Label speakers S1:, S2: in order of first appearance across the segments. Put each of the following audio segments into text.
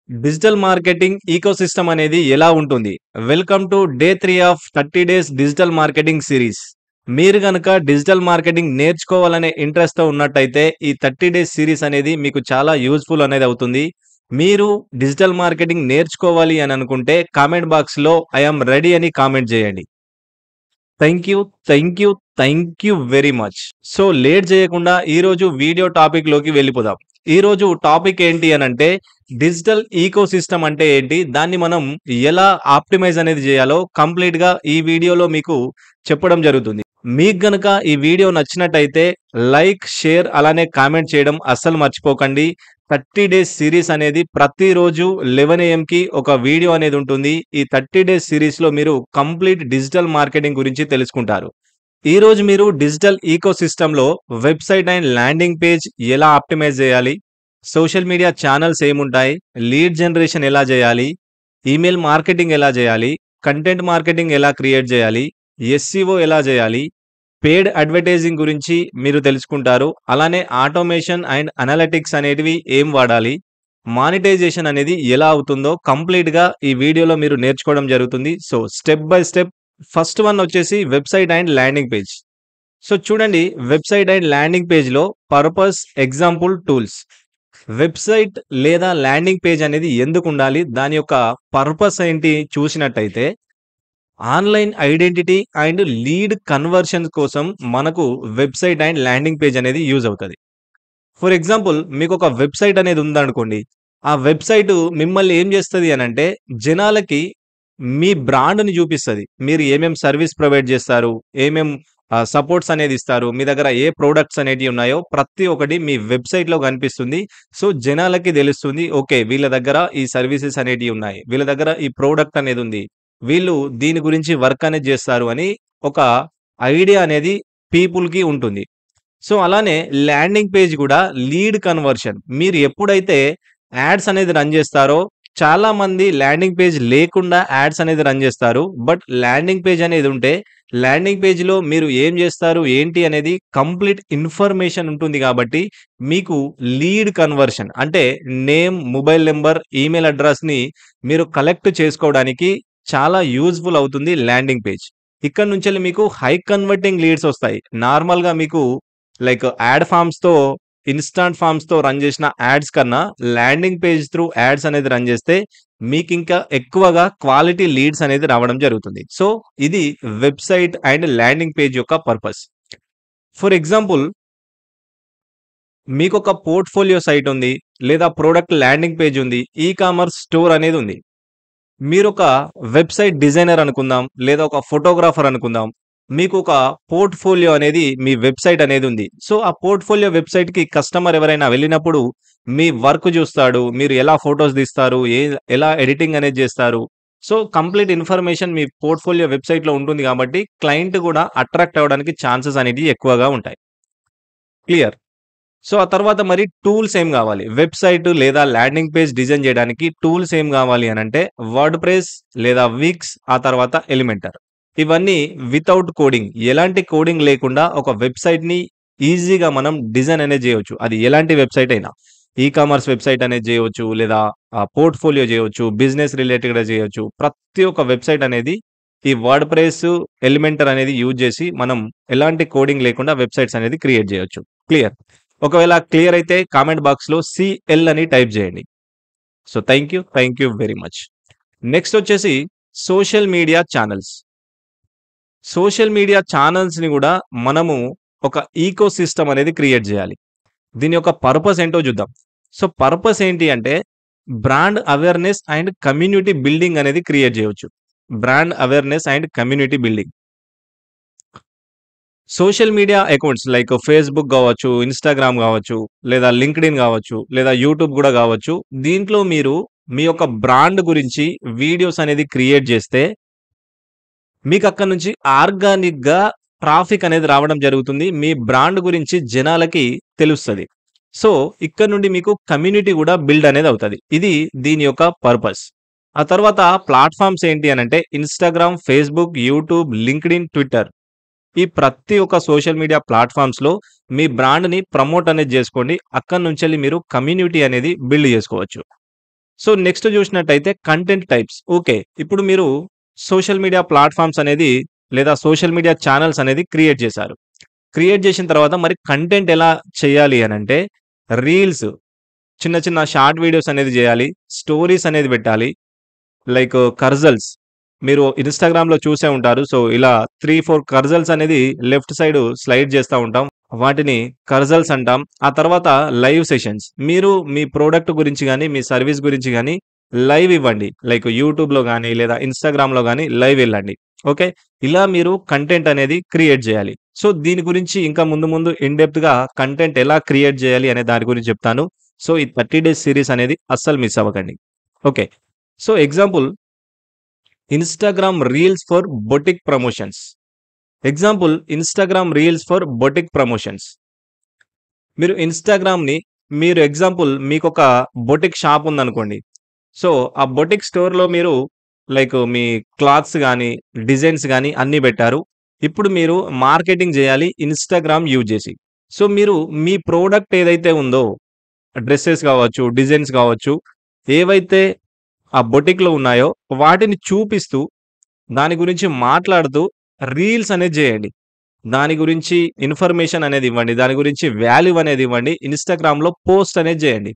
S1: Digital marketing ecosystem అనేది ఎలా ఉంటుంది? Welcome to day 3 of 30 days digital marketing series. మీరు గనక డిజిటల్ మార్కెటింగ్ నేర్చుకోవాలనే ఇంట్రెస్ట్‌తో ఉన్నట్టయితే ఈ 30 డేస్ సిరీస్ అనేది మీకు చాలా యూజ్‌ఫుల్ అనేది అవుతుంది. మీరు డిజిటల్ మార్కెటింగ్ నేర్చుకోవాలి అని అనుకుంటే కామెంట్ బాక్స్‌లో ఐ యామ్ రెడీ అని కామెంట్ చేయండి. Thank you. Thank you. Thank you very much. So late చేయకుండా ఈరోజు వీడియో టాపిక్‌లోకి వెళ్ళిపోదాం. ఈరోజు టాపిక్ ఏంటి అనంటే డిజిటల్ ఈకోసిస్టమ్ అంటే ఏంటి? దాన్ని మనం ఎలా ఆప్టిమైజ్ అనేది చేయాలో కంప్లీట్‌గా ఈ వీడియోలో మీకు చెప్పడం జరుగుతుంది. మీకు గనక ఈ వీడియో నచ్చినట్టయితే లైక్, షేర్ అలానే కామెంట్ చేయడం అస్సలు మర్చిపోకండి. 30 డేస్ సిరీస్ అనేది ప్రతిరోజు 11 AM ఒక వీడియో అనేది ఉంటుంది. ఈ 30 డేస్ సిరీస్‌లో మీరు కంప్లీట్ డిజిటల్ మార్కెటింగ్ గురించి తెలుసుకుంటారు. ఈరోజు మీరు డిజిటల్ ఈకోసిస్టమ్‌లో వెబ్‌సైట్ అండ్ ల్యాండింగ్ పేజ్ ఎలా ఆప్టిమైజ్ చేయాలి? సోషల్ మీడియా ఛానెల్స్ ఏముంటాయి? లీడ్ జనరేషన్ ఎలా చేయాలి? ఈమెయిల్ మార్కెటింగ్ ఎలా చేయాలి? కంటెంట్ మార్కెటింగ్ ఎలా క్రియేట్ చేయాలి? ఎస్‌సిఓ ఎలా చేయాలి? పెయిడ్ అడ్వర్టైజింగ్ గురించి మీరు తెలుసుకుంటారు. అలానే ఆటోమేషన్ అండ్ అనలిటిక్స్ అనేటివి ఏం వాడాలి? మానిటైజేషన్ అనేది ఎలా అవుతుందో కంప్లీట్‌గా ఈ వీడియోలో మీరు నేర్చుకోవడం జరుగుతుంది. So step by step first one వచ్చేసి website and landing page. So చూడండి, వెబ్‌సైట్ అండ్ ల్యాండింగ్ పేజ్‌లో పర్పస్, ఎగ్జాంపుల్, టూల్స్. వెబ్‌సైట్ లేదా ల్యాండింగ్ పేజ్ అనేది ఎందుకుండాలి? దాని యొక్క పర్పస్ ఏంటి చూసినట్టయితే online identity and lead conversion కోసం మనకు వెబ్‌సైట్ అండ్ ల్యాండింగ్ పేజ్ అనేది యూజ్ అవుతది. ఫర్ ఎగ్జాంపుల్ మీకొక వెబ్‌సైట్ అనేది ఉందనుకోండి. ఆ వెబ్‌సైటు మిమ్మల్ని ఏం చేస్తది అనంటే జనాలకి మీ బ్రాండ్‌ని చూపిస్తది. మీరు ఏమేం సర్విస్ ప్రొవైడ్ చేస్తారు? ఏమేం సపోర్ట్స్ అనేది ఇస్తారు? మీ దగ్గర ఏ ప్రొడక్ట్స్ అనేటివి ఉన్నాయో ప్రతి ఒక్కటి మీ వెబ్‌సైట్‌లో కనిపిస్తుంది. సో జనాలకి తెలుస్తుంది. ఓకే. వీళ్ళ దగ్గర ఈ సర్వీసెస్ అనేటివి ఉన్నాయి. వీళ్ళ దగ్గర ఈ ప్రొడక్ట్ అనేది ఉంది. వీళ్ళు దీని గురించి వర్క్ అనేది చేస్తారు అని ఒక ఐడియా అనేది పీపుల్‌కి ఉంటుంది. సో, అలానే ల్యాండింగ్ పేజ్ గూడా లీడ్ కన్వర్షన్. మీరు ఎప్పుడైతే యాడ్స్ అనేది రన్ చేస్తారో చాలామంది ల్యాండింగ్ పేజ్ లేకుండా యాడ్స్ అనేది రన్ చేస్తారు. బట్ ల్యాండింగ్ పేజ్ అనేది ఉంటే ల్యాండింగ్ పేజ్‌లో మీరు ఏం చేస్తారు? ఏంటి? అనేది కంప్లీట్ ఇన్ఫర్మేషన్ ఉంటుంది కాబట్టి మీకు లీడ్ కన్వర్షన్ అంటే నేమ్, మొబైల్ నంబర్, ఈమెయిల్ అడ్రెస్‌ని మీరు కలెక్ట్ చేసుకోవడానికి చాలా యూజ్‌ఫుల్ అవుతుంది ల్యాండింగ్ పేజ్. ఇక్కడ నుంచెల్లి మీకు హై కన్వర్టింగ్ లీడ్స్ వస్తాయి. నార్మల్‌గా మీకు లైక్ యాడ్ ఫార్మ్స్‌తో, ఇన్‌స్టాంట్ ఫార్మ్స్‌తో రన్ చేసిన యాడ్స్ కన్నా ల్యాండింగ్ పేజ్ త్రూ యాడ్స్ అనేది రన్ చేస్తే మీకింకా ఎక్కువగా క్వాలిటీ లీడ్స్ అనేది రావడం జరుగుతుంది. సో, ఇది వెబ్‌సైట్ అండ్ ల్యాండింగ్ పేజ్ యొక్క పర్పస్. ఫర్ ఎగ్జాంపుల్ మీకొక పోర్ట్‌ఫోలియో సైట్ ఉంది. లేదా ప్రొడక్ట్ ల్యాండింగ్ పేజ్ ఉంది. ఈ కామర్స్ స్టోర్ అనేది ఉంది. మీరొక వెబ్‌సైట్ డిజైనర్ అనుకుందాం. లేదా ఒక ఫోటోగ్రాఫర్ అనుకుందాం. మీకొక పోర్ట్‌ఫోలియో అనేది మీ వెబ్‌సైట్ అనేది ఉంది. సో, ఆ పోర్ట్‌ఫోలియో వెబ్‌సైట్‌కి కస్టమర్ ఎవరైనా వెళ్ళినప్పుడు మీ వర్క్ చూస్తాడు. మీరు ఎలా ఫోటోస్ తీస్తారు? ఎలా ఎడిటింగ్ అనేది చేస్తారు? సో, కంప్లీట్ ఇన్ఫర్మేషన్ మీ పోర్ట్‌ఫోలియో వెబ్‌సైట్‌లో ఉంటుంది కాబట్టి క్లయింట్ కూడా అట్రాక్ట్ అవ్వడానికి ఛాన్సెస్ అనేటివి ఎక్కువగా ఉంటాయి. క్లియర్. సో, ఆ తర్వాత మరి టూల్స్ ఏం గావాలి? వెబ్‌సైట్ లేదా ల్యాండింగ్ పేజ్ డిజైన్ జేయడానికి టూల్స్ ఏం గావాలి అనంటే వర్డ్‌ప్రెస్ లేదా విక్స్, ఆ తర్వాత ఎలిమెంటర్. ఇవన్నీ వితౌట్ కోడింగ్, ఎలాంటి కోడింగ్ లేకుండా ఒక వెబ్‌సైట్‌ని ఈజీగా మనం డిజైన్ అనేది జేయొచ్చు. అది ఎలాంటి వెబ్‌సైట్ అయినా. ఈ కామర్స్ వెబ్‌సైట్ అనేది జేయొచ్చు. లేదా పోర్ట్‌ఫోలియో జేయొచ్చు. బిజినెస్ రిలేటెడ్‌గా జేయొచ్చు. ప్రతి ఒక్క వెబ్‌సైట్ అనేది ఈ వర్డ్‌ప్రెస్, ఎలిమెంటర్ అనేది యూజ్ జేసి మనం ఎలాంటి కోడింగ్ లేకుండా వెబ్‌సైట్స్ అనేది క్రియేట్ జేయొచ్చు. క్లియర్. ఒకవేళ క్లియర్ అయితే కామెంట్ బాక్స్‌లో సీఎల్ అని టైప్ చేయండి. So, thank you very much. Next వచ్చేసి social media channels. Social media ఛానెల్స్‌ని గూడా మనము ఒక ఈకోసిస్టమ్ అనేది క్రియేట్ జేయాలి. దీని యొక్క పర్పస్ ఏంటో చూద్దాం. సో, పర్పస్ ఏంటి అంటే brand awareness and community building అనేది క్రియేట్ జేయొచ్చు. Brand awareness and community building. Social media accounts like Facebook గావచ్చు, ఇన్‌స్టాగ్రామ్ గావచ్చు, లేదా లింక్డ్ఇన్ గావచ్చు, లేదా యూట్యూబ్ గూడా గావచ్చు. దీంట్లో మీరు మీ యొక్క బ్రాండ్ గురించి వీడియోస్ అనేది క్రియేట్ జేస్తే మీకక్కడి నుంచి ఆర్గానిక్‌గా ట్రాఫిక్ అనేది రావడం జరుగుతుంది. మీ బ్రాండ్ గురించి జనాలకి తెలుస్తది. సో, ఇక్కడ నుండి మీకు కమ్యూనిటీ గూడా బిల్డ్ అనేది అవుతది. ఇది దీని యొక్క పర్పస్. ఆ తర్వాత ప్లాట్‌ఫార్మ్స్ ఏంటి అనంటే Instagram, Facebook, YouTube, LinkedIn, Twitter. ఈ ప్రతి ఒక్క సోషల్ మీడియా ప్లాట్‌ఫార్మ్స్‌లో మీ బ్రాండ్‌ని ప్రమోట్ అనేది జేసుకోండి. అక్కడి నుంచెల్లి మీరు కమ్యూనిటీ అనేది బిల్డ్ జేసుకోవచ్చు. సో నెక్స్ట్ చూసినట్టయితే కంటెంట్ టైప్స్. ఓకే. ఇప్పుడు మీరు సోషల్ మీడియా ప్లాట్‌ఫార్మ్స్ అనేది లేదా సోషల్ మీడియా ఛానెల్స్ అనేది క్రియేట్ చేశారు. క్రియేట్ చేసిన తర్వాత మరి కంటెంట్ ఎలా చేయాలి అనంటే రీల్స్, చిన్న చిన్న షార్ట్ వీడియోస్ అనేది చేయాలి. స్టోరీస్ అనేది పెట్టాలి. లైక్ కర్జల్స్. మీరు ఇన్‌స్టాగ్రామ్‌లో చూసే ఉంటారు. సో, ఇలా 3, 4 కర్జల్స్ అనేది లెఫ్ట్ సైడ్ స్లైడ్ చేస్తా ఉంటాం. వాటిని కర్జల్స్ అంటాం. ఆ తర్వాత లైవ్ సెషన్స్. మీరు మీ ప్రొడక్ట్ గురించి గాని, మీ సర్విస్ గురించి గాని లైవ్ ఇవ్వండి. లైక్ యూట్యూబ్‌లో గాని, లేదా ఇన్‌స్టాగ్రామ్‌లో గాని లైవ్ ఎళ్ళండి. ఓకే. ఇలా మీరు కంటెంట్ అనేది క్రియేట్ చేయాలి. సో, దీని గురించి ఇంకా ముందు ముందు ఇన్ డెప్త్‌గా కంటెంట్ ఎలా క్రియేట్ చేయాలి అనే దాని గురించి చెప్తాను. సో, ఈ 30 డేస్ సీరీస్ అనేది అస్సలు మిస్ అవ్వకండి. Okay. So, example Instagram reels for boutique promotions. Example Instagram reels for boutique promotions. మీరు ఇన్‌స్టాగ్రామ్‌ని మీరు ఎగ్జాంపుల్ మీకొక బొటిక్ షాప్ ఉందనుకోండి. సో, ఆ బొటిక్ స్టోర్‌లో మీరు లైక్ మీ క్లాత్స్ గాని, డిజైన్స్ గాని అన్నీ పెట్టారు. ఇప్పుడు మీరు మార్కెటింగ్ జేయాలి ఇన్‌స్టాగ్రామ్ యూజ్ జేసి. సో, మీరు మీ ప్రొడక్ట్ ఏదైతే ఉందో డ్రెసెస్ గావచ్చు, డిజైన్స్ గావచ్చు, ఏవైతే ఆ బొటిక్‌లో ఉన్నాయో వాటిని చూపిస్తూ, దాని గురించి మాట్లాడుతూ రీల్స్ అనేది జేయండి. దాని గురించి ఇన్ఫర్మేషన్ అనేది ఇవ్వండి. దాని గురించి వాల్యూ అనేది ఇవ్వండి. ఇన్‌స్టాగ్రామ్‌లో పోస్ట్ అనేది జేయండి.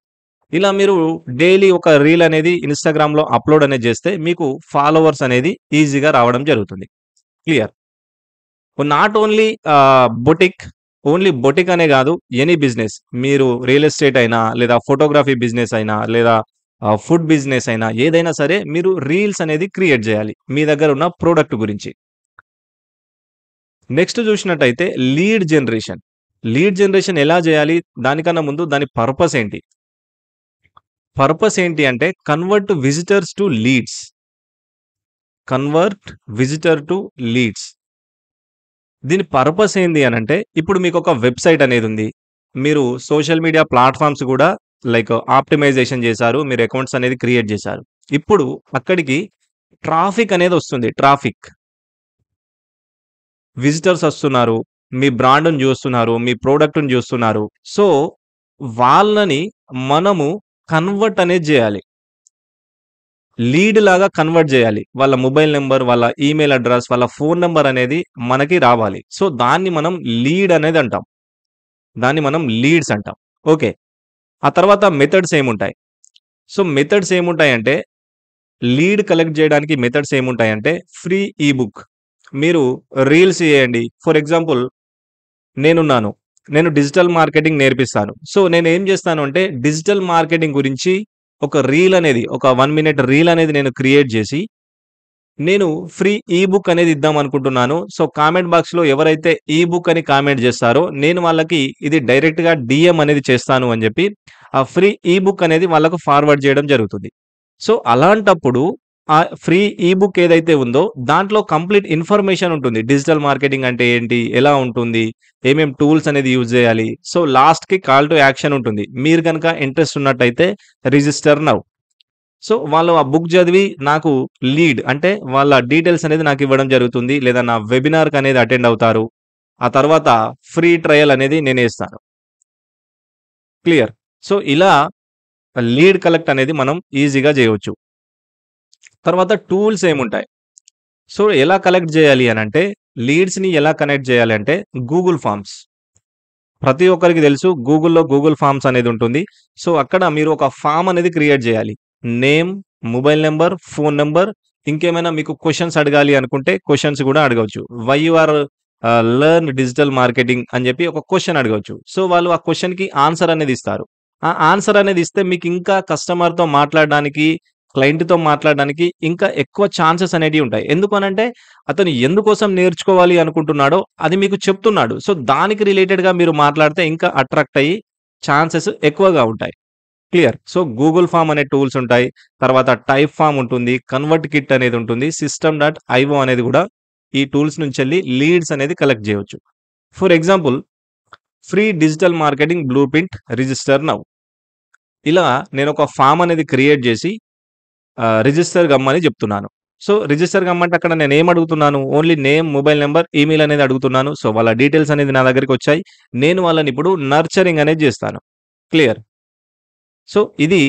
S1: ఇలా మీరు డైలీ ఒక రీల్ అనేది ఇన్‌స్టాగ్రామ్‌లో అప్‌లోడ్ అనేది జేస్తే మీకు ఫాలోవర్స్ అనేది ఈజీగా రావడం జరుగుతుంది. Clear. Not only boutique, only boutique అనే గాదు. Any business. మీరు రియల్ ఎస్టేట్ అయినా, లేదా ఫోటోగ్రఫీ బిజినెస్ అయినా, లేదా ఫుడ్ బిజినెస్ అయినా ఏదైనా సరే మీరు రీల్స్ అనేది క్రియేట్ జేయాలి. మీ దగ్గర ఉన్న ప్రొడక్ట్ గురించి. నెక్స్ట్ చూసినట్టయితే లీడ్ జనరేషన్. లీడ్ జనరేషన్ ఎలా జేయాలి? దానికన్నా ముందు దాని పర్పస్ ఏంటి? పర్పస్ ఏంటి అంటే convert visitors to leads. Convert visitor to leads. దీని పర్పస్ ఏంది అనంటే ఇప్పుడు మీకొక వెబ్‌సైట్ అనేదుంది. మీరు సోషల్ మీడియా ప్లాట్‌ఫార్మ్స్ గూడా లైక్ ఆప్టిమైజేషన్ జేశారు. మీరు అకౌంట్స్ అనేది క్రియేట్ జేశారు. ఇప్పుడు అక్కడికి ట్రాఫిక్ అనేదొస్తుంది. ట్రాఫిక్. విజిటర్స్ వస్తున్నారు. మీ బ్రాండ్‌ని జూస్తున్నారు. మీ ప్రొడక్ట్‌ని జూస్తున్నారు. సో, వాళ్ళని మనము కన్వర్ట్ అనేది జేయాలి. లీడ్ లాగా కన్వర్ట్ జేయాలి. వాళ్ళ మొబైల్ నంబర్, వాళ్ళ ఈమెయిల్ అడ్రెస్, వాళ్ళ ఫోను నంబర్ అనేది మనకి రావాలి. సో, దాన్ని మనం లీడ్ అనేది అంటాం. దాన్ని మనం లీడ్స్ అంటాం. ఓకే. ఆ తర్వాత మెథడ్స్ ఏముంటాయి? సో, మెథడ్స్ ఏముంటాయంటే లీడ్ కలెక్ట్ జేయడానికి మెథడ్స్ ఏముంటాయంటే ఫ్రీ ఈబుక్. మీరు రీల్స్ చేయండి. ఫర్ ఎగ్జాంపుల్ నేనున్నాను. నేను డిజిటల్ మార్కెటింగ్ నేర్పిస్తాను. సో, నేనేం జేస్తాను అంటే డిజిటల్ మార్కెటింగ్ గురించి ఒక రీల్ అనేది ఒక 1 మినిట్ రీల్ అనేది నేను క్రియేట్ జేసి నేను ఫ్రీ ఈబుక్ అనేది ఇద్దామనుకుంటున్నాను. సో, కామెంట్ బాక్స్‌లో ఎవరైతే ఈబుక్ అని కామెంట్ జేస్తారో, నేను వాళ్ళకి ఇది డైరెక్ట్‌గా డీఎం అనేది చేస్తాను అని జెప్పి, ఆ ఫ్రీ ఈబుక్ అనేది వాళ్ళకు ఫార్వర్డ్ జేయడం జరుగుతుంది. సో, అలాంటప్పుడు ఆ ఫ్రీ ఈబుక్ ఏదైతే ఉందో, దాంట్లో కంప్లీట్ ఇన్ఫర్మేషన్ ఉంటుంది. డిజిటల్ మార్కెటింగ్ అంటే ఏంటి? ఎలా ఉంటుంది? ఏమేం టూల్స్ అనేది యూజ్ జేయాలి? సో, లాస్ట్‌కి కాల్ టు యాక్షన్ ఉంటుంది. మీరు గనక ఇంట్రెస్ట్ ఉన్నట్టయితే రిజిస్టర్ నౌ. సో, వాళ్ళు ఆ బుక్ చదివి నాకు లీడ్ అంటే వాళ్ళ డీటెయిల్స్ అనేది నాకివ్వడం జరుగుతుంది. లేదా నా వెబినార్‌కనేది అటెండ్ అవుతారు. ఆ తర్వాత ఫ్రీ ట్రయల్ అనేది నేనేస్తాను. క్లియర్. సో, ఇలా లీడ్ కలెక్ట్ అనేది మనం ఈజీగా జేయొచ్చు. తర్వాత టూల్స్ ఏముంటాయి? సో, ఎలా కలెక్ట్ జేయాలి అనంటే లీడ్స్‌ని ఎలా కనెక్ట్ జేయాలి అంటే గూగుల్ ఫార్మ్స్. ప్రతి ఒక్కరికి తెలుసు గూగుల్ ఫార్మ్స్ అనేది ఉంటుంది. సో, అక్కడ మీరు ఒక ఫార్మ్ అనేది క్రియేట్ జేయాలి. Name, mobile number, phone number ఇంకేమైనా మీకు క్వెషన్స్ అడగాలి అనుకుంటే క్వెషన్స్ గూడా అడగొచ్చు. Why you are learn digital marketing అని జెప్పి ఒక క్వెషన్ అడగొచ్చు. సో, వాళ్ళు ఆ క్వెషన్‌కి ఆన్సర్ అనేది ఇస్తారు. ఆ ఆన్సర్ అనేది ఇస్తే మీకింకా కస్టమర్‌తో మాట్లాడడానికి, క్లయింట్‌తో మాట్లాడడానికి ఇంకా ఎక్కువ ఛాన్సెస్ అనేటివి ఉంటాయి. ఎందుకనంటే అతను ఎందుకోసం నేర్చుకోవాలి అనుకుంటున్నాడో అది మీకు చెప్తున్నాడు. సో, దానికి రిలేటెడ్‌గా మీరు మాట్లాడితే ఇంకా అట్రాక్ట్ అయ్యి ఛాన్సెస్ ఎక్కువగా ఉంటాయి. క్లియర్. సో, గూగుల్ ఫార్మ్ అనే టూల్స్ ఉంటాయి. తర్వాత టైప్ ఫార్మ్ ఉంటుంది. కన్వర్ట్ కిట్ అనేది ఉంటుంది. సిస్టమ్ డాట్ ఐఓ అనేది గూడా ఈ టూల్స్ నుంచెళ్ళి లీడ్స్ అనేది కలెక్ట్ జేయొచ్చు. For example free digital marketing blue print register now. ఇలా నేనొక ఫార్మ్ అనేది క్రియేట్ జేసి రిజిస్టర్ గమ్మని జెప్తున్నాను. సో, రిజిస్టర్ గమ్మంటే అక్కడ నేనేం అడుగుతున్నాను? Only name, mobile number, email అనేది అడుగుతున్నాను. సో, వాళ్ళ డీటెయిల్స్ అనేది నా దగ్గరికొచ్చాయి. నేను వాళ్ళనిప్పుడు నర్చరింగ్ అనేది జేస్తాను. క్లియర్. సో, ఇది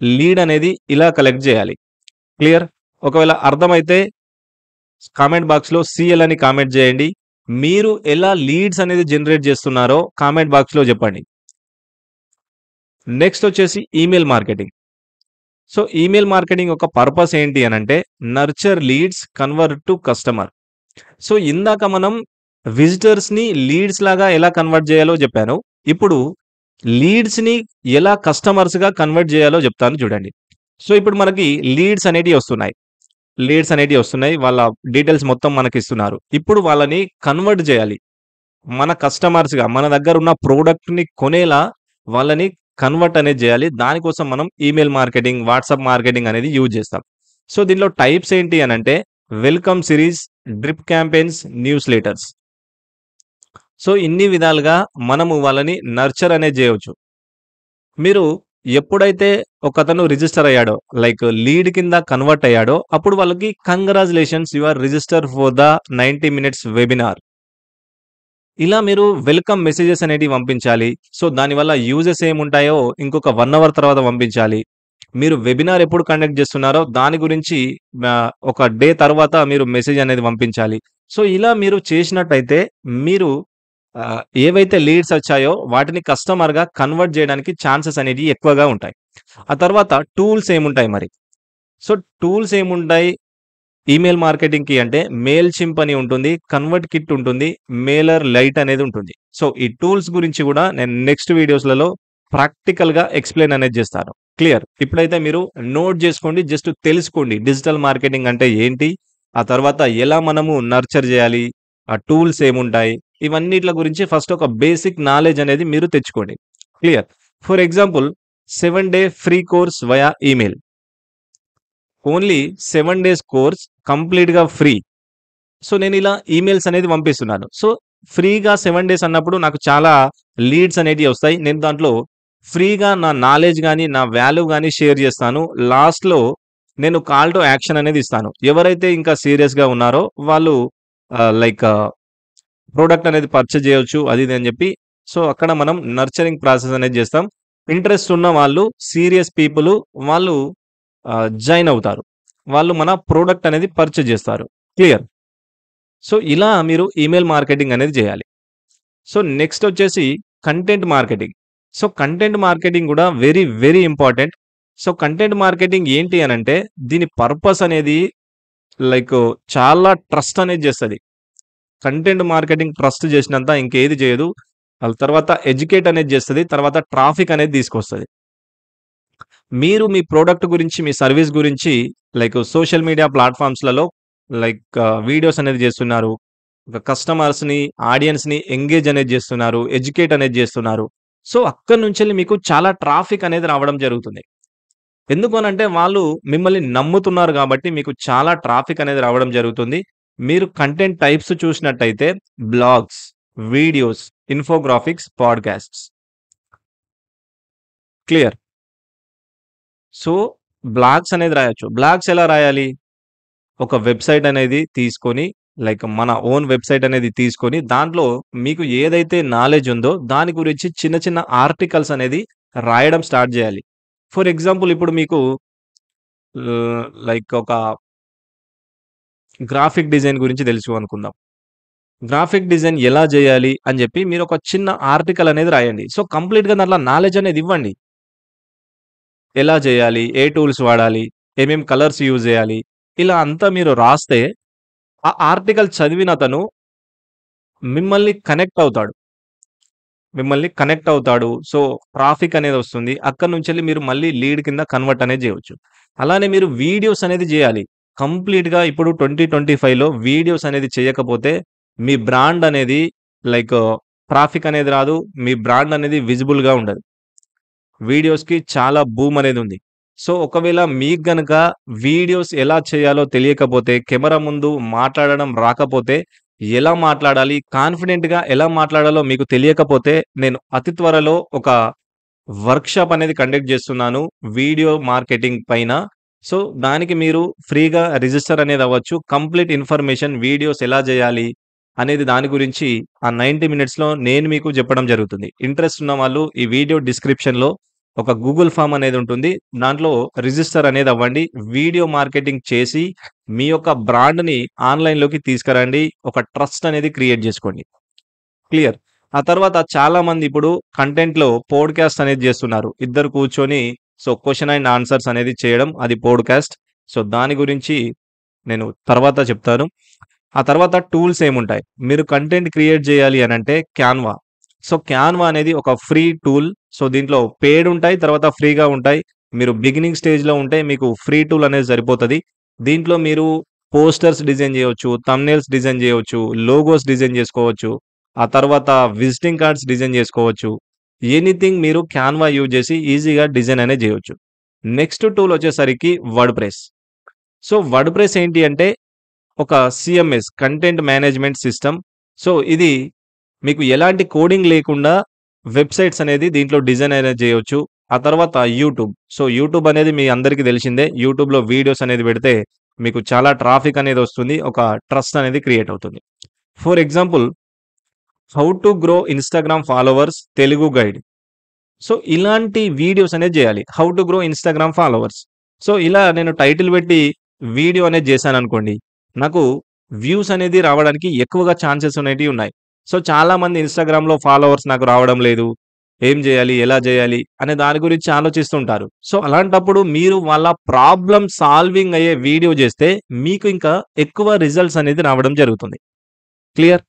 S1: లీడ్ అనేది ఇలా కలెక్ట్ చేయాలి. క్లియర్? ఒకవేళ అర్థమైతే కామెంట్ బాక్స్‌లో సీఎల్ అని కామెంట్ చేయండి. మీరు ఎలా లీడ్స్ అనేది జనరేట్ చేస్తున్నారో కామెంట్ బాక్స్‌లో చెప్పండి. నెక్స్ట్ వచ్చేసి email marketing. So, email marketing యొక్క పర్పస్ ఏంటి అనంటే nurture leads convert to customer. So, ఇందాక మనం విజిటర్స్‌ని లీడ్స్ లాగా ఎలా కన్వర్ట్ చేయాలో చెప్పాను. ఇప్పుడు లీడ్స్‌ని ఎలా కస్టమర్స్‌గా కన్వర్ట్ చేయాలో చెప్తాను చూడండి. సో, ఇప్పుడు మనకి లీడ్స్ అనేటివి వస్తున్నాయి. వాళ్ళ డీటెయిల్స్ మొత్తం మనకిస్తున్నారు. ఇప్పుడు వాళ్ళని కన్వర్ట్ చేయాలి. మన కస్టమర్స్‌గా మన దగ్గర ఉన్న ప్రొడక్ట్‌ని కొనేలా వాళ్ళని కన్వర్ట్ అనేది చేయాలి. దానికోసం మనం ఈమెయిల్ మార్కెటింగ్, వాట్సాప్ మార్కెటింగ్ అనేది యూజ్ చేస్తాం. సో, దీనిలో టైప్స్ ఏంటి అనంటే welcome series, drip campaigns, news letters. So, ఇన్ని విధాలుగా మనము వాళ్ళని నర్చర్ అనేది చేయొచ్చు. మీరు ఎప్పుడైతే ఒకతను రిజిస్టర్ అయ్యాడో, లైక్ లీడ్ కింద కన్వర్ట్ అయ్యాడో, అప్పుడు వాళ్ళకి congratulations you are register for the 90 minutes webinar. ఇలా మీరు వెల్కమ్ మెసేజెస్ అనేటివి పంపించాలి. సో, దానివల్ల యూజెస్ ఏముంటాయో ఇంకొక 1 అవర్ తర్వాత పంపించాలి. మీరు వెబినార్ ఎప్పుడు కండక్ట్ చేస్తున్నారో దాని గురించి ఒక డే తర్వాత మీరు మెసేజ్ అనేది పంపించాలి. సో, ఇలా మీరు చేసినట్టయితే మీరు ఏవైతే లీడ్స్ వచ్చాయో వాటిని కస్టమర్‌గా కన్వర్ట్ చేయడానికి ఛాన్సెస్ అనేటివి ఎక్కువగా ఉంటాయి. ఆ తర్వాత టూల్స్ ఏముంటాయి మరి? సో, టూల్స్ ఏముంటాయి ఈమెయిల్ మార్కెటింగ్‌కి అంటే మెయిల్‌చింప్ అని ఉంటుంది. కన్వర్ట్ కిట్ ఉంటుంది. మెయిలర్ లైట్ అనేది ఉంటుంది. సో, ఈ టూల్స్ గురించి కూడా నేను నెక్స్ట్ వీడియోస్‌లలో ప్రాక్టికల్‌గా ఎక్స్‌ప్లెయిన్ అనేది చేస్తాను. క్లియర్. ఇప్పుడైతే మీరు నోట్ చేసుకోండి. జస్ట్ తెలుసుకోండి. డిజిటల్ మార్కెటింగ్ అంటే ఏంటి? ఆ తర్వాత ఎలా మనము నర్చర్ చేయాలి? ఆ టూల్స్ ఏముంటాయి? ఇవన్నిట్ల గురించి ఫస్ట్ ఒక బేసిక్ నాలెడ్జ్ అనేది మీరు తెచ్చుకోండి. Clear. For example 7 day free course via email. Only 7 days course కంప్లీట్‌గా ఫ్రీ. సో, నేనిలా ఈమెయిల్స్ అనేది పంపిస్తున్నాను. సో, ఫ్రీగా 7 డేస్ అన్నప్పుడు నాకు చాలా లీడ్స్ అనేటివి వస్తాయి. నేను దాంట్లో ఫ్రీగా నా నాలెడ్జ్ గాని, నా వాల్యూ గాని షేర్ చేస్తాను. లాస్ట్‌లో నేను కాల్ టు యాక్షన్ అనేది ఇస్తాను. ఎవరైతే ఇంకా సీరియస్‌గా ఉన్నారో వాళ్ళు లైక్ ప్రొడక్ట్ అనేది పర్చేజ్ చేయొచ్చు. అది ఇది అని చెప్పి. సో, అక్కడ మనం నర్చరింగ్ ప్రాసెస్ అనేది చేస్తాం. ఇంట్రెస్ట్ ఉన్న వాళ్ళు సీరియస్ పీపుల్ వాళ్ళు జాయిన్ అవుతారు. వాళ్ళు మన ప్రొడక్ట్ అనేది పర్చేజ్ చేస్తారు. క్లియర్. సో, ఇలా మీరు ఈమెయిల్ మార్కెటింగ్ అనేది చేయాలి. సో, నెక్స్ట్ వచ్చేసి content marketing. So, content marketing కూడా very, very important. So, content marketing ఏంటి అనంటే దీని పర్పస్ అనేది లైక్ చాలా ట్రస్ట్ అనేది చేస్తది. కంటెంట్ మార్కెటింగ్ ట్రస్ట్ చేసినంత ఇంకేది చేయదు. తర్వాత ఎడ్యుకేట్ అనేది చేస్తది. తర్వాత ట్రాఫిక్ అనేది తీసుకొస్తది. మీరు మీ ప్రొడక్ట్ గురించి, మీ సర్విస్ గురించి లైక్ సోషల్ మీడియా ప్లాట్‌ఫార్మ్స్‌లలో లైక్ వీడియోస్ అనేది చేస్తున్నారు. ఒక కస్టమర్స్‌ని, ఆడియన్స్‌ని ఎంగేజ్ అనేది చేస్తున్నారు. ఎడ్యుకేట్ అనేది చేస్తున్నారు. సో, అక్కడి నుంచెల్లి మీకు చాలా ట్రాఫిక్ అనేది రావడం జరుగుతుంది. ఎందుకు అనంటే వాళ్ళు మిమ్మల్ని నమ్ముతున్నారు కాబట్టి మీకు చాలా ట్రాఫిక్ అనేది రావడం జరుగుతుంది. మీరు కంటెంట్ టైప్స్ చూసినట్టయితే blogs, videos, infographics, podcasts. Clear. So, blogs అనేది రాయొచ్చు. బ్లాగ్స్ ఎలా రాయాలి? ఒక వెబ్‌సైట్ అనేది తీసుకొని లైక్ మన ఓన్ వెబ్‌సైట్ అనేది తీసుకొని దాంట్లో మీకు ఏదైతే నాలెడ్జ్ ఉందో దాని గురించి చిన్న చిన్న ఆర్టికల్స్ అనేది రాయడం స్టార్ట్ చేయాలి. ఫర్ ఎగ్జాంపుల్ ఇప్పుడు మీకు లైక్ ఒక గ్రాఫిక్ డిజైన్ గురించి తెలుసు అనుకుందాం. గ్రాఫిక్ డిజైన్ ఎలా చేయాలి అని చెప్పి మీరు ఒక చిన్న ఆర్టికల్ అనేది రాయండి. సో, కంప్లీట్‌గా దాంట్లో నాలెడ్జ్ అనేది ఇవ్వండి. ఎలా చేయాలి? ఏ టూల్స్ వాడాలి? ఏమేం కలర్స్ యూజ్ చేయాలి? ఇలా అంతా మీరు రాస్తే ఆ ఆర్టికల్ చదివినతను మిమ్మల్ని కనెక్ట్ అవుతాడు. సో, ట్రాఫిక్ అనేది వస్తుంది. అక్కడి నుంచెల్లి మీరు మళ్ళీ లీడ్ కింద కన్వర్ట్ అనేది చేయొచ్చు. అలానే మీరు వీడియోస్ అనేది చేయాలి. కంప్లీట్‌గా ఇప్పుడు 2025లో వీడియోస్ అనేది చేయకపోతే మీ బ్రాండ్ అనేది లైక్ ట్రాఫిక్ అనేది రాదు. మీ బ్రాండ్ అనేది విజిబుల్‌గా ఉండదు. వీడియోస్‌కి చాలా బూమ్ అనేది ఉంది. సో, ఒకవేళ మీకు గనక వీడియోస్ ఎలా చేయాలో తెలియకపోతే, కెమెరా ముందు మాట్లాడడం రాకపోతే, ఎలా మాట్లాడాలి, కాన్ఫిడెంట్‌గా ఎలా మాట్లాడాలో మీకు తెలియకపోతే, నేను అతి త్వరలో ఒక వర్క్‌షాప్ అనేది కండక్ట్ చేస్తున్నాను. వీడియో మార్కెటింగ్ పైన. సో, దానికి మీరు ఫ్రీగా రిజిస్టర్ అనేది అవ్వచ్చు. కంప్లీట్ ఇన్ఫర్మేషన్ వీడియోస్ ఎలా చేయాలి అనేది దాని గురించి ఆ 90 మినిట్స్‌లో నేను మీకు చెప్పడం జరుగుతుంది. ఇంట్రెస్ట్ ఉన్న వాళ్ళు ఈ వీడియో డిస్క్రిప్షన్‌లో ఒక గూగుల్ ఫార్మ్ అనేది ఉంటుంది. దాంట్లో రిజిస్టర్ అనేది అవ్వండి. వీడియో మార్కెటింగ్ చేసి మీ యొక్క బ్రాండ్‌ని ఆన్‌లైన్‌లోకి తీసుకురండి. ఒక ట్రస్ట్ అనేది క్రియేట్ జేసుకోండి. క్లియర్. ఆ తర్వాత చాలామంది ఇప్పుడు కంటెంట్‌లో పోడ్‌కాస్ట్ అనేది జేస్తున్నారు. ఇద్దరు కూర్చొని క్వెషన్ అండ్ ఆన్సర్స్ అనేది చేయడం అది పోడ్‌కాస్ట్. దాని గురించి నేను తర్వాత చెప్తాను. ఆ తర్వాత టూల్స్ ఏముంటాయి? మీరు కంటెంట్ క్రియేట్ చేయాలి అనంటే క్యాన్వా. క్యాన్వా అనేది ఒక ఫ్రీ టూల్. దీంట్లో పెయిడ్ ఉంటాయి. తర్వాత ఫ్రీగా ఉంటాయి. మీరు బిగినింగ్ స్టేజ్‌లో ఉంటే మీకు ఫ్రీ టూల్ అనేది సరిపోతది. దీంట్లో మీరు పోస్టర్స్ డిజైన్ చేయొచ్చు, థంబ్‌నెయిల్స్ డిజైన్ చేయొచ్చు, లోగోస్ డిజైన్ చేసుకోవచ్చు. ఆ తర్వాత విజిటింగ్ కార్డ్స్ డిజైన్ చేసుకోవచ్చు. ఎనీథింగ్ మీరు క్యాన్వా యూజ్ చేసి ఈజీగా డిజైన్ అనేది చేయొచ్చు. నెక్స్ట్ టూల్ వచ్చేసరికి వర్డ్‌ప్రెస్. వర్డ్‌ప్రెస్ ఏంటి అంటే ఒక సీఎంఎస్ కంటెంట్ మేనేజ్‌మెంట్ సిస్టమ్. ఇది మీకు ఎలాంటి కోడింగ్ లేకుండా వెబ్‌సైట్స్ అనేది దీంట్లో డిజైన్ అనేది చేయొచ్చు. ఆ తర్వాత యూట్యూబ్. యూట్యూబ్ అనేది మీ అందరికీ తెలిసిందే. యూట్యూబ్‌లో వీడియోస్ అనేది పెడితే మీకు చాలా ట్రాఫిక్ అనేది వస్తుంది. ఒక ట్రస్ట్ అనేది క్రియేట్ అవుతుంది. For example how to grow Instagram followers Telugu guide. ఇలాంటి వీడియోస్ అనేది జేయాలి. How to grow Instagram followers. ఇలా నేను టైటిల్ పెట్టి వీడియో అనేది జేశాననుకోండి. నాకు వ్యూస్ అనేది రావడానికి ఎక్కువగా ఛాన్సెస్ అనేటివి ఉన్నాయి. చాలామంది ఇన్‌స్టాగ్రామ్‌లో ఫాలోవర్స్ నాకు రావడం లేదు. ఏం జేయాలి? ఎలా జేయాలి? అనే దాని గురించి ఆలోచిస్తుంటారు. అలాంటప్పుడు మీరు వాళ్ళ ప్రాబ్లమ్ సాల్వింగ్ అయ్యే వీడియో జేస్తే మీకు ఇంకా ఎక్కువ రిజల్ట్స్ అనేది రావడం జరుగుతుంది. క్లియర్.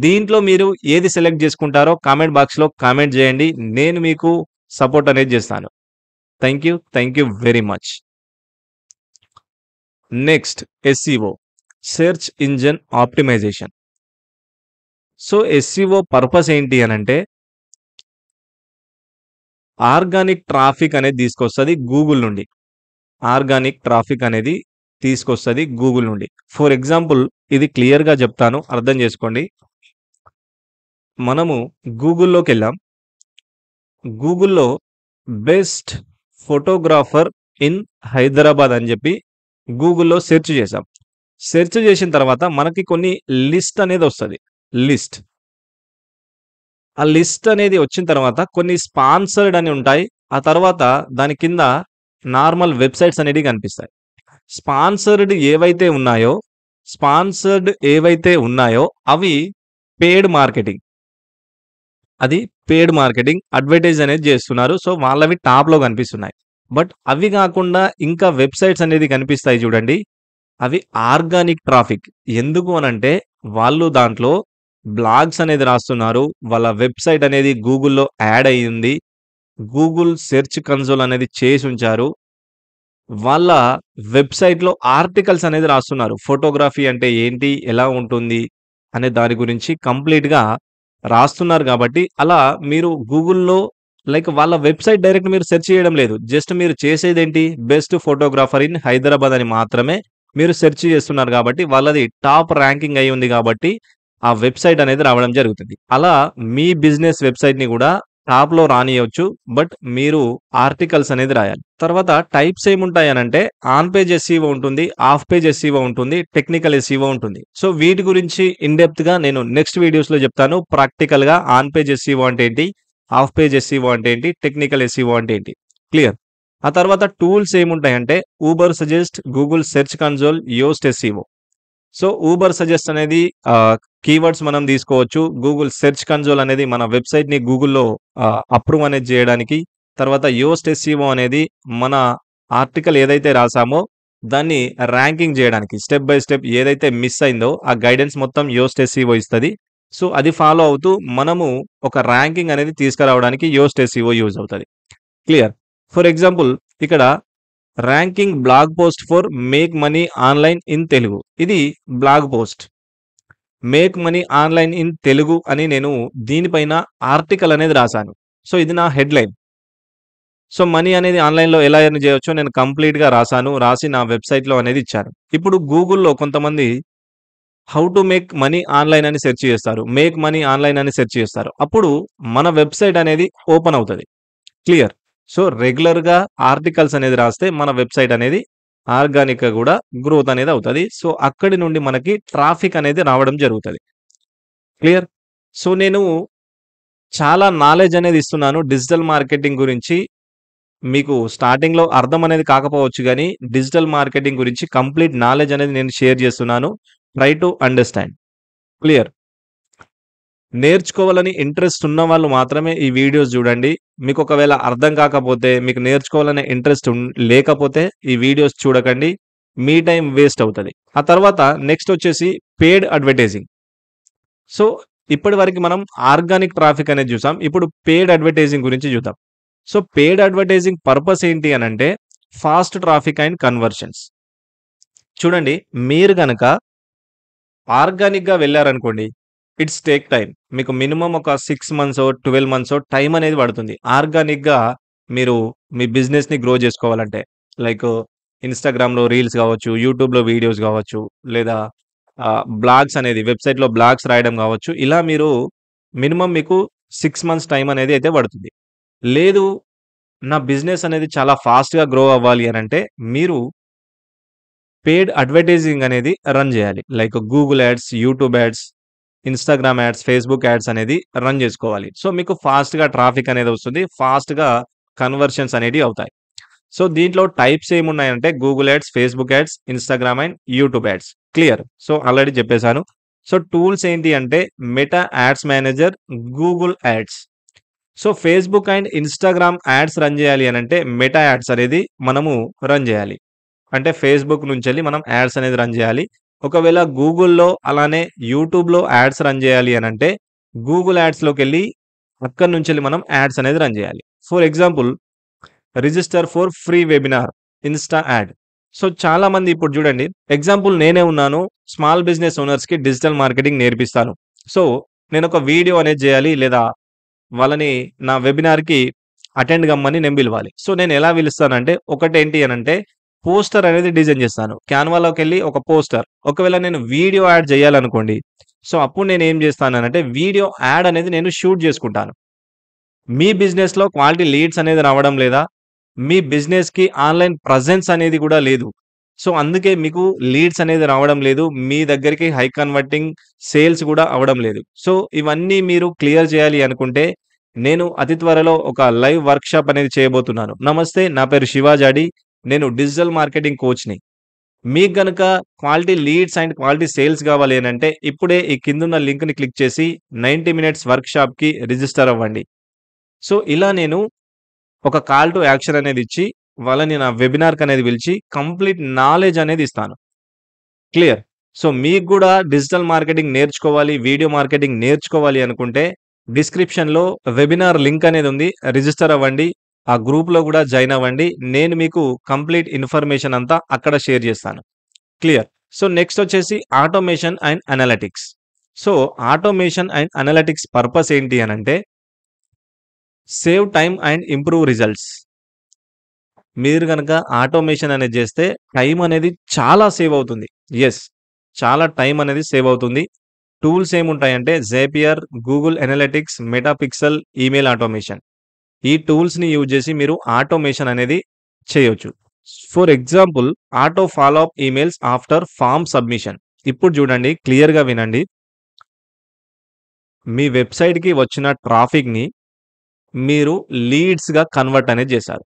S1: దీంట్లో మీరు ఏది సెలెక్ట్ జేసుకుంటారో కామెంట్ బాక్స్‌లో కామెంట్ జేయండి. నేను మీకు సపోర్ట్ అనేది జేస్తాను. Thank you. Thank you very much. Next SEO search engine optimization. SEO purpose ఏంటి అనంటే ఆర్గానిక్ ట్రాఫిక్ అనేది తీసుకొస్తది గూగుల్ నుండి. ఆర్గానిక్ ట్రాఫిక్ అనేది తీసుకొస్తది గూగుల్ నుండి. ఫర్ ఎగ్జాంపుల్ ఇది క్లియర్‌గా జెప్తాను. అర్థం జేసుకోండి. మనము గూగుల్‌లోకెళ్ళాం. గూగుల్‌లో బెస్ట్ ఫోటోగ్రాఫర్ ఇన్ హైదరాబాద్ అని జెప్పి గూగుల్‌లో సెర్చ్ చేసాం. సెర్చ్ చేసిన తర్వాత మనకి కొన్ని లిస్ట్ అనేదొస్తది. లిస్ట్. ఆ లిస్ట్ అనేది వచ్చిన తర్వాత కొన్ని స్పాన్సర్డ్ అని ఉంటాయి. ఆ తర్వాత దాని కింద నార్మల్ వెబ్‌సైట్స్ అనేటివి కనిపిస్తాయి. స్పాన్సర్డ్ ఏవైతే ఉన్నాయో, స్పాన్సర్డ్ ఏవైతే ఉన్నాయో అవి పెయిడ్ మార్కెటింగ్. అది పెయిడ్ మార్కెటింగ్. అడ్వర్టైజ్ అనేది జేస్తున్నారు. వాళ్ళవి టాప్‌లో కనిపిస్తున్నాయి. బట్ అవి గాకుండా ఇంకా వెబ్‌సైట్స్ అనేది కనిపిస్తాయి చూడండి. అవి ఆర్గానిక్ ట్రాఫిక్. ఎందుకు అనంటే వాళ్ళు దాంట్లో బ్లాగ్స్ అనేది రాస్తున్నారు. వాళ్ళ వెబ్‌సైట్ అనేది గూగుల్‌లో యాడ్ అయ్యింది. గూగుల్ సెర్చ్ కన్సోల్ అనేది చేసుంచారు. వాళ్ళ వెబ్‌సైట్‌లో ఆర్టికల్స్ అనేది రాస్తున్నారు. ఫోటోగ్రఫీ అంటే ఏంటి? ఎలా ఉంటుంది? అనే దాని గురించి కంప్లీట్‌గా రాస్తున్నారు గాబట్టి, అలా మీరు గూగుల్‌లో వాళ్ళ వెబ్‌సైట్ డైరెక్ట్ మీరు సెర్చ్ చేయడం లేదు. జస్ట్ మీరు చేసేదేంటి? బెస్ట్ ఫోటోగ్రాఫర్ ఇన్ హైదరాబాద్ అని మాత్రమే మీరు సెర్చ్ చేస్తున్నారు గాబట్టి, వాళ్ళది టాప్ ర్యాంకింగ్ అయ్యి ఉంది గాబట్టి, ఆ వెబ్‌సైట్ అనేది రావడం జరుగుతుంది. అలా మీ బిజినెస్ వెబ్‌సైట్‌ని గూడా టాప్‌లో రానియొచ్చు. బట్ మీరు ఆర్టికల్స్ అనేది రాయాలి. తర్వాత టైప్స్ ఏముంటాయనంటే ఆన్ పేజ్ ఎస్‌సిఓ ఉంటుంది. ఆఫ్ పేజ్ ఎస్‌సిఓ ఉంటుంది. టెక్నికల్ ఎస్‌సిఓ ఉంటుంది. వీటి గురించి ఇన్ డెప్త్‌గా నేను నెక్స్ట్ వీడియోస్‌లో చెప్తాను. ప్రాక్టికల్‌గా ఆన్ పేజ్ ఎస్‌సిఓ అంటే ఏంటి? ఆఫ్ పేజ్ ఎస్‌సిఓ అంటే ఏంటి? టెక్నికల్ ఎస్‌సిఓ అంటే ఏంటి? క్లియర్. ఆ తర్వాత టూల్స్ ఏముంటాయంటే Ubersuggest, Google Search Console, Yoast SEO. Ubersuggest అనేది కీవర్డ్స్ మనం తీసుకోవచ్చు. గూగుల్ సెర్చ్ కన్సోల్ అనేది మన వెబ్‌సైట్‌ని గూగుల్‌లో అప్రూవ్ అనేది జేయడానికి. తర్వాత యోస్ట్ ఎస్‌సిఓ అనేది మన ఆర్టికల్ ఏదైతే రాసామో దాన్ని ర్యాంకింగ్ జేయడానికి స్టెప్ బై స్టెప్ ఏదైతే మిస్ అయిందో ఆ గైడెన్స్ మొత్తం యోస్ట్ ఎస్‌సిఓ ఇస్తది. అది ఫాలో అవుతూ మనము ఒక ర్యాంకింగ్ అనేది తీసుకురావడానికి యోస్ట్ ఎస్‌సిఓ యూజ్ అవుతది. క్లియర్. ఫర్ ఎగ్జాంపుల్ ఇక్కడ ranking blog post for make money online in Telugu. ఇది blog post. Make money online in Telugu అని నేను దీనిపైన ఆర్టికల్ అనేది రాసాను. ఇది నా హెడ్‌లైన్. మనీ అనేది ఆన్‌లైన్‌లో ఎలా ఎర్న్ చేయొచ్చో నేను కంప్లీట్‌గా రాసాను. రాసి నా వెబ్‌సైట్‌లో అనేది ఇచ్చాను. ఇప్పుడు గూగుల్‌లో కొంతమంది how to make money online అని సెర్చ్ చేస్తారు. మేక్ మనీ ఆన్‌లైన్ అని సెర్చ్ చేస్తారు. అప్పుడు మన వెబ్‌సైట్ అనేది ఓపెన్ అవుతది. క్లియర్. రెగ్యులర్‌గా ఆర్టికల్స్ అనేది రాస్తే మన వెబ్‌సైట్ అనేది ఆర్గానిక్‌గా గూడా గ్రోత్ అనేది అవుతది. అక్కడి నుండి మనకి ట్రాఫిక్ అనేది రావడం జరుగుతది. క్లియర్. నేను చాలా నాలెడ్జ్ అనేది ఇస్తున్నాను డిజిటల్ మార్కెటింగ్ గురించి. మీకు స్టార్టింగ్‌లో అర్థం అనేది కాకపోవచ్చు గానీ, డిజిటల్ మార్కెటింగ్ గురించి కంప్లీట్ నాలెడ్జ్ అనేది నేను షేర్ చేస్తున్నాను. Try to understand. క్లియర్. నేర్చుకోవాలని ఇంట్రెస్ట్ ఉన్నవాళ్ళు మాత్రమే ఈ వీడియోస్ జూడండి. మీకొకవేళ అర్థం కాకపోతే, మీకు నేర్చుకోవాలనే ఇంట్రెస్ట్ లేకపోతే ఈ వీడియోస్ చూడకండి. మీ టైం వేస్ట్ అవుతది. ఆ తర్వాత నెక్స్ట్ వచ్చేసి పెయిడ్ అడ్వర్టైజింగ్. సో, ఇప్పటి వరకు మనం ఆర్గానిక్ ట్రాఫిక్ అనేది జూసాం. ఇప్పుడు పెయిడ్ అడ్వర్టైజింగ్ గురించి జూద్దాం. సో, పెయిడ్ అడ్వర్టైజింగ్ పర్పస్ ఏంటి అనంటే ఫాస్ట్ ట్రాఫిక్ అండ్ కన్వర్షన్స్. చూడండి, మీరు గనక ఆర్గానిక్‌గా వెళ్లారనుకోండి, ఇట్స్ టేక్ టైమ్. మీకు మినిమమ్ ఒక 6 మంత్సో, 12 మంత్సో టైమ్ అనేది పడుతుంది. ఆర్గానిక్‌గా మీరు మీ బిజినెస్‌ని గ్రో జేసుకోవాలంటే. లైక్ ఇన్‌స్టాగ్రామ్‌లో రీల్స్ గావచ్చు, యూట్యూబ్‌లో వీడియోస్ గావచ్చు, లేదా బ్లాగ్స్ అనేది వెబ్‌సైట్‌లో బ్లాగ్స్ రాయడం గావచ్చు. ఇలా మీరు మినిమమ్ మీకు 6 మంత్స్ టైమ్ అనేది అయితే పడుతుంది. లేదు, నా బిజినెస్ అనేది చాలా ఫాస్ట్‌గా గ్రో అవ్వాలి అనంటే మీరు పెయిడ్ అడ్వర్టైజింగ్ అనేది రన్ జేయాలి. Like Google ads, YouTube ads, Instagram ads, Facebook ads అనేది రన్ జేసుకోవాలి. సో, మీకు ఫాస్ట్‌గా ట్రాఫిక్ అనేది వస్తుంది. ఫాస్ట్‌గా కన్వర్షన్స్ అనేటివి అవుతాయి. సో, దీంట్లో టైప్స్ ఏమున్నాయంటే Google ads, Facebook ads, Instagram and YouTube ads. Clear. So, already చెప్పేసాను. సో, టూల్స్ ఏంటి అంటే Meta Ads Manager, Google ads. So, Facebook and Instagram ads run జేయాలి అనంటే మెటా యాడ్స్ అనేది మనము రన్ జేయాలి. అంటే ఫేస్‌బుక్ నుంచెళ్ళి మనం యాడ్స్ అనేది రన్ జేయాలి. ఒకవేళ గూగుల్‌లో అలానే యూట్యూబ్‌లో యాడ్స్ రన్ జేయాలి అనంటే గూగుల్ యాడ్స్‌లోకెళ్ళి అక్కడి నుంచెళ్ళి మనం యాడ్స్ అనేది రన్ జేయాలి. For example register for free webinar Insta add. So, చాలామంది ఇప్పుడు జూడండి, ఎగ్జాంపుల్ నేనే ఉన్నాను. స్మాల్ బిజినెస్ ఓనర్స్‌కి డిజిటల్ మార్కెటింగ్ నేర్పిస్తాను. సో, నేనొక వీడియో అనేది జేయాలి లేదా వాళ్ళని నా వెబినార్‌కి అటెండ్ గమ్మని నేను పిలవాలి. సో, నేనెలా పిలుస్తానంటే ఒకటేంటి అనంటే పోస్టర్ అనేది డిజైన్ జేస్తాను. క్యాన్వాలోకెళ్ళి ఒక పోస్టర్. ఒకవేళ నేను వీడియో యాడ్ జేయాలనుకోండి. సో, అప్పుడు నేనేం జేస్తాననంటే వీడియో యాడ్ అనేది నేను షూట్ జేసుకుంటాను. మీ బిజినెస్‌లో క్వాలిటీ లీడ్స్ అనేది రావడం లేదా? మీ బిజినెస్‌కి ఆన్‌లైన్ ప్రెజెన్స్ అనేది గూడా లేదు. సో, అందుకే మీకు లీడ్స్ అనేది రావడం లేదు. మీ దగ్గరికి హై కన్వర్టింగ్ సేల్స్ గూడా అవ్వడం లేదు. సో, ఇవన్నీ మీరు క్లియర్ చేయాలి అనుకుంటే, నేను అతి త్వరలో ఒక లైవ్ వర్క్‌షాప్ అనేది చేయబోతున్నాను. నమస్తే, నా పేరు శివ జాడి. నేను డిజిటల్ మార్కెటింగ్ కోచ్‌ని. మీకు గనక quality leads and quality sales గావాలి అనంటే, ఇప్పుడే ఈ కిందున్న లింక్‌ని క్లిక్ చేసి 90 మినిట్స్ వర్క్‌షాప్‌కి రిజిస్టర్ అవ్వండి. సో, ఇలా నేను ఒక కాల్ టు యాక్షన్ అనేది ఇచ్చి, వాళ్ళని నా వెబినార్‌కనేది పిలిచి, కంప్లీట్ నాలెడ్జ్ అనేది ఇస్తాను. క్లియర్. సో, మీకు గూడా డిజిటల్ మార్కెటింగ్ నేర్చుకోవాలి, వీడియో మార్కెటింగ్ నేర్చుకోవాలి అనుకుంటే, డిస్క్రిప్షన్‌లో వెబినార్ లింక్ అనేది ఉంది. రిజిస్టర్ అవ్వండి. ఆ గ్రూప్‌లో గూడా జాయిన్ అవ్వండి. నేను మీకు కంప్లీట్ ఇన్ఫర్మేషన్ అంతా అక్కడ షేర్ చేస్తాను. క్లియర్. సో, నెక్స్ట్ వచ్చేసి automation and analytics. So, automation and analytics purpose ఏంటి అనంటే, save time and improve results. మీరు గనక ఆటోమేషన్ అనేది జేస్తే టైం అనేది చాలా సేవ్ అవుతుంది. యెస్. చాలా టైం అనేది సేవ్ అవుతుంది. టూల్స్ ఏముంటాయంటే Zapier, Google Analytics, Meta Pixel, email automation. ఈ టూల్స్‌ని యూజ్ జేసి మీరు ఆటోమేషన్ అనేది చేయొచ్చు. For example auto follow up emails after form submission. ఇప్పుడు జూడండి, క్లియర్‌గా వినండి. మీ వెబ్‌సైట్‌కి వచ్చిన ట్రాఫిక్‌ని మీరు లీడ్స్‌గా కన్వర్ట్ అనేది జేశారు.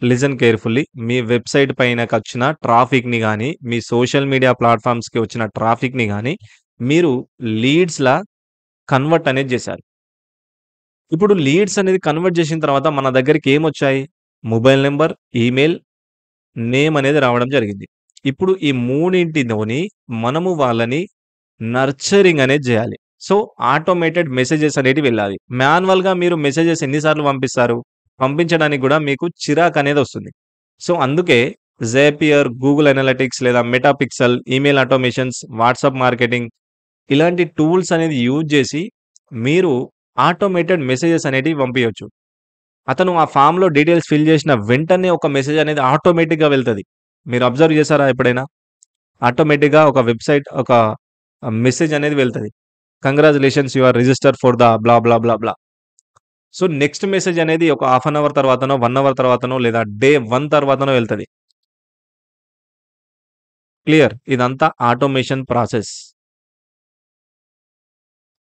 S1: Listen carefully. మీ వెబ్‌సైట్ పైనకొచ్చిన ట్రాఫిక్‌ని గాని, మీ సోషల్ మీడియా ప్లాట్‌ఫార్మ్స్‌కి వచ్చిన ట్రాఫిక్‌ని గాని, మీరు లీడ్స్‌లా కన్వర్ట్ అనేది జేశారు. ఇప్పుడు లీడ్స్ అనేది కన్వర్ట్ జేసిన తర్వాత మన దగ్గరికి ఏమొచ్చాయి? మొబైల్ నంబర్, ఈమెయిల్, నేమ్ అనేది రావడం జరిగింది. ఇప్పుడు ఈ మూడింటితోని మనము వాళ్ళని నర్చరింగ్ అనేది జేయాలి. సో, ఆటోమేటెడ్ మెసేజెస్ అనేటివి వెళ్ళాలి. మాన్యువల్‌గా మీరు మెసేజెస్ ఎన్ని సార్లు పంపిస్తారు? పంపించడానికి గూడా మీకు చిరాకనేదొస్తుంది. సో, అందుకే జేపియర్, గూగుల్ అనలిటిక్స్ లేదా మెటాపిక్సెల్, ఈమెయిల్ ఆటోమేషన్స్, వాట్సాప్ మార్కెటింగ్ ఇలాంటి టూల్స్ అనేది యూజ్ జేసి మీరు ఆటోమేటెడ్ మెసేజెస్ అనేటివి పంపియొచ్చు. అతను ఆ ఫార్మ్‌లో డీటెయిల్స్ ఫిల్ జేసిన వెంటనే ఒక మెసేజ్ అనేది ఆటోమేటిక్‌గా వెళ్తది. మీరు అబ్జర్వ్ చేసారా ఎప్పుడైనా? ఆటోమేటిక్‌గా ఒక వెబ్‌సైట్ ఒక మెసేజ్ అనేది వెళ్తది. Congratulations you are registered for the blah blah blah blah. So, next message అనేది ఒక హాఫ్ అన్ అవర్ తర్వాతనో, 1 అవర్ తర్వాతనో లేదా డే 1 తర్వాతనో వెళ్తది. క్లియర్. ఇదంతా automation process.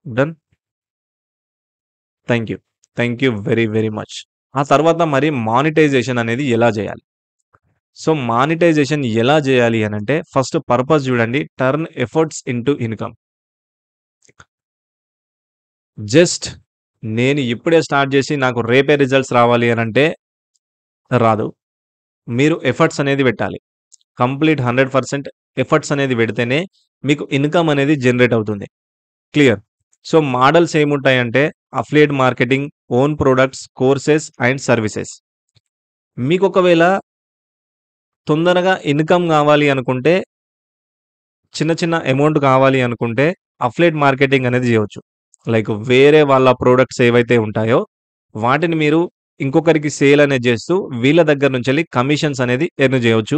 S1: Done. Thank you. Thank you very very much. ఆ తర్వాత మరి మానిటైజేషన్ అనేది ఎలా జేయాలి? సో, మానిటైజేషన్ ఎలా జేయాలి అనంటే ఫస్ట్ పర్పస్ జూడండి. Turn efforts into income. Just నేను ఇప్పుడే స్టార్ట్ జేసి నాకు రేపే రిజల్ట్స్ రావాలి అనంటే రాదు. మీరు ఎఫర్ట్స్ అనేది బెట్టాలి. కంప్లీట్ 100% ఎఫర్ట్స్ అనేది బెడితేనే మీకు ఇన్‌కమ్ అనేది జనరేట్ అవుతుంది. క్లియర్. సో, మోడల్స్ ఏముంటాయంటే affiliate marketing, own products, courses and services. మీకొకవేళ తొందరగా ఇన్‌కమ్ గావాలి అనుకుంటే, చిన్న చిన్న అమౌంట్ కావాలి అనుకుంటే అఫిలియేట్ మార్కెటింగ్ అనేది జేయొచ్చు. లైక్ వేరే వాళ్ళ ప్రొడక్ట్స్ ఏవైతే ఉంటాయో, వాటిని మీరు ఇంకొకరికి సేల్ అనేది జేస్తూ వీళ్ళ దగ్గర నుంచెల్లి కమిషన్స్ అనేది ఎర్న్ జేయొచ్చు.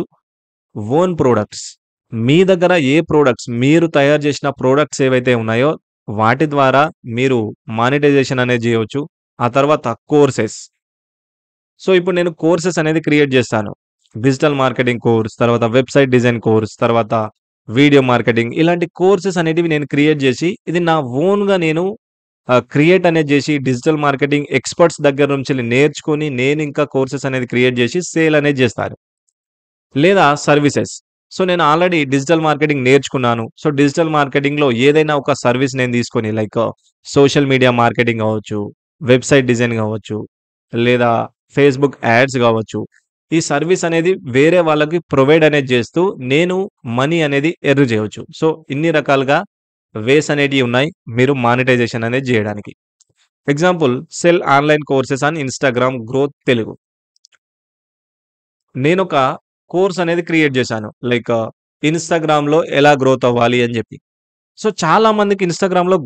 S1: Own products. మీ దగ్గర ఏ ప్రొడక్ట్స్ మీరు తయారు చేసిన ప్రొడక్ట్స్ ఏవైతే ఉన్నాయో, వాటి ద్వారా మీరు మానిటైజేషన్ అనేది జేయొచ్చు. ఆ తర్వాత కోర్సెస్. సో, ఇప్పుడు నేను కోర్సెస్ అనేది క్రియేట్ జేస్తాను. డిజిటల్ మార్కెటింగ్ కోర్స్, తర్వాత వెబ్‌సైట్ డిజైన్ కోర్స్, తర్వాత వీడియో మార్కెటింగ్ ఇలాంటి కోర్సెస్ అనేటివి నేను క్రియేట్ జేసి, ఇది నా ఓన్‌గా నేను క్రియేట్ అనేది జేసి డిజిటల్ మార్కెటింగ్ ఎక్స్‌పర్ట్స్ దగ్గర నుంచెల్లి నేర్చుకొని నేనింకా కోర్సెస్ అనేది క్రియేట్ జేసి సేల్ అనేది జేస్తాను. లేదా సర్వీసెస్. సో, నేను ఆల్రెడీ డిజిటల్ మార్కెటింగ్ నేర్చుకున్నాను. సో, డిజిటల్ మార్కెటింగ్‌లో ఏదైనా ఒక సర్వీస్ నేను తీసుకొని లైక్ సోషల్ మీడియా మార్కెటింగ్ గావచ్చు, వెబ్‌సైట్ డిజైన్ గావచ్చు, లేదా ఫేస్‌బుక్ యాడ్స్ గావచ్చు. ఈ సర్వీస్ అనేది వేరే వాళ్ళకి ప్రొవైడ్ అనేది చేస్తూ నేను మనీ అనేది ఎర్న్ చేయొచ్చు. సో, ఇన్ని రకాలుగా వేస్ అనేటియి ఉన్నాయి. మీరు మానిటైజేషన్ అనేది జేయడానికి. Example cell online courses on Instagram growth Telugu. నేనొక కోర్స్ అనేది క్రియేట్ జేశాను. లైక్ ఇన్‌స్టాగ్రామ్‌లో ఎలా గ్రోత్ అవ్వాలి అని జెప్పి. సో, చాలా మందికి ఇన్‌స్టాగ్రామ్‌లో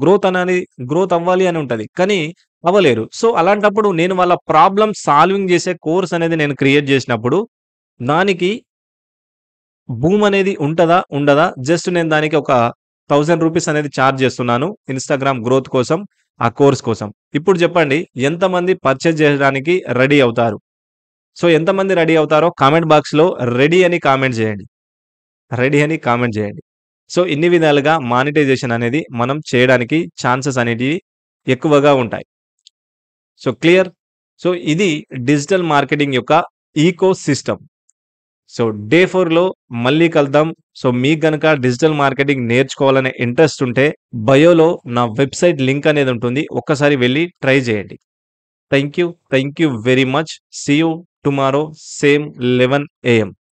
S1: గ్రోత్ అవ్వాలి అని ఉంటది. కానీ అవ్వలేరు. సో, అలాంటప్పుడు నేను వాళ్ళ ప్రాబ్లమ్ సాల్వింగ్ జేసే కోర్స్ అనేది నేను క్రియేట్ జేసినప్పుడు, దానికి బూమ్ అనేది ఉంటదా? ఉండదా? జస్ట్ నేను దానికి ఒక రూ. 1000 అనేది చార్జ్ జేస్తున్నాను. ఇన్‌స్టాగ్రామ్ గ్రోత్ కోసం, ఆ కోర్స్ కోసం. ఇప్పుడు జెప్పండి ఎంతమంది పర్చేజ్ జేయడానికి రెడీ అవుతారు? సో, ఎంతమంది రెడీ అవుతారో కామెంట్ బాక్స్‌లో రెడీ అని కామెంట్ జేయండి. రెడీ అని కామెంట్ జేయండి. సో, ఇన్ని విధాలుగా మానిటైజేషన్ అనేది మనం చేయడానికి ఛాన్సెస్ అనేటివి ఎక్కువగా ఉంటాయి. So, clear? సో, ఇది డిజిటల్ మార్కెటింగ్ యొక్క ఈకో సిస్టమ్. సో, డే 4లో మళ్ళీ కలుద్దాం. సో, మీకు గనక డిజిటల్ మార్కెటింగ్ నేర్చుకోవాలనే ఇంట్రెస్ట్ ఉంటే బయోలో నా వెబ్‌సైట్ లింక్ అనేది ఉంటుంది. ఒక్కసారి వెళ్లి ట్రై చేయండి. Thank you. Thank you very much. See you tomorrow same 11 AM.